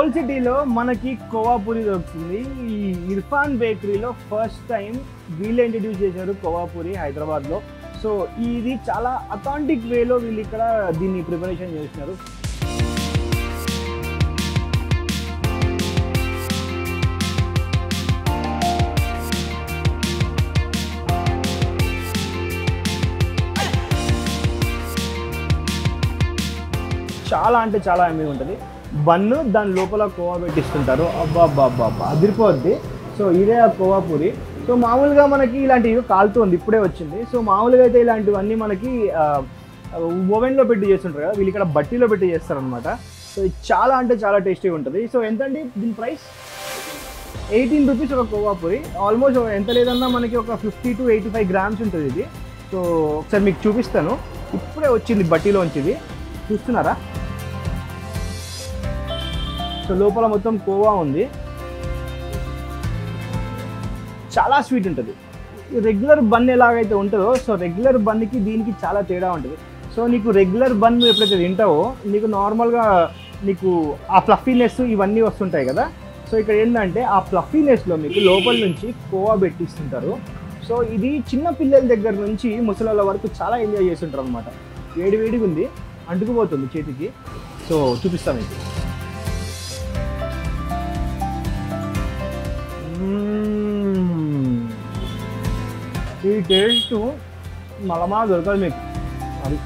Old సిటీలో మనకి కోవా పూరి దొరుకుతుంది. ఈ ఇర్ఫాన్ బేకరీలో ఫస్ట్ టైం వీళ్ళే ఇంట్రడ్యూస్ చేశారు కోవా పూరి హైదరాబాద్లో. సో ఇది చాలా అథాంటిక్ వేలో వీళ్ళు ఇక్కడ దీన్ని ప్రిపరేషన్ చేస్తున్నారు. చాలా అంటే చాలా ఎమ్మీ ఉంటుంది. బన్ను దాని లోపల కోవా పెట్టిస్తుంటారు. అబ్బా అదిరిపోద్ది. సో ఇదే ఆ కోవా పూరి. సో మామూలుగా మనకి ఇలాంటివి కాలుతుంది, ఇప్పుడే వచ్చింది. సో మామూలుగా అయితే ఇలాంటివన్నీ మనకి ఓవెన్లో పెట్టి చేస్తుంటారు కదా, వీళ్ళు ఇక్కడ బట్టీలో పెట్టి చేస్తారనమాట. సో ఇది చాలా అంటే చాలా టేస్టీగా ఉంటుంది. సో ఎంతండి దీని ప్రైస్? 18 రూపీస్ ఒక కోవా పూరి. ఆల్మోస్ట్ ఎంత లేదన్నా మనకి ఒక 50 to 85 గ్రామ్స్ ఉంటుంది ఇది. సో ఒకసారి మీకు చూపిస్తాను. ఇప్పుడే వచ్చింది బట్టీలోంచి, ఇది చూస్తున్నారా? సో లోపల మొత్తం కోవా ఉంది, చాలా స్వీట్ ఉంటుంది. రెగ్యులర్ బన్ ఎలాగైతే ఉంటుందో, సో రెగ్యులర్ బన్కి దీనికి చాలా తేడా ఉంటుంది. సో నీకు రెగ్యులర్ బన్ ఎప్పుడైతే తింటావో నీకు నార్మల్గా నీకు ఆ ఫ్లఫీనెస్ ఇవన్నీ వస్తుంటాయి కదా. సో ఇక్కడ ఏంటంటే ఆ ఫ్లఫీనెస్లో మీకు లోపల నుంచి కోవా పెట్టిస్తుంటారు. సో ఇది చిన్న పిల్లల దగ్గర నుంచి ముసలాళ్ళ వరకు చాలా ఎంజాయ్ చేస్తుంటారు అనమాట. వేడిగా ఉంది, అంటుకుపోతుంది చేతికి. సో చూపిస్తాను మీకు. ఈ టేస్ట్ మళ్ళా దొరకదు మీకు. అది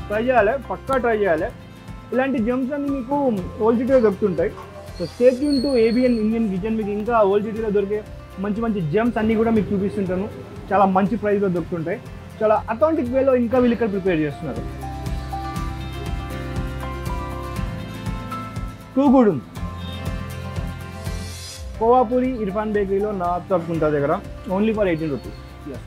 ట్రై చేయాలి, పక్కా ట్రై చేయాలి. ఇలాంటి జెమ్స్ అన్ని మీకు ఓల్డ్ సిటీలో దొరుకుతుంటాయి. So stay tune to ABN Indian kitchen. మీకు ఇంకా ఓల్డ్ సిటీలో దొరికే మంచి జెమ్స్ అన్నీ కూడా మీకు చూపిస్తుంటాను. చాలా మంచి ప్రైస్లో దొరుకుతుంటాయి. చాలా అథాంటిక్ వేలో ఇంకా వీళ్ళు ఇక్కడ ప్రిపేర్ చేస్తున్నారు. కూగుడు కోవా పూరి ఇర్ఫాన్ బేకరీలో నార్త్ ఆఫ్ గుంటా దగ్గర, ఓన్లీ ఫర్ 18 రూపీస్. Yes.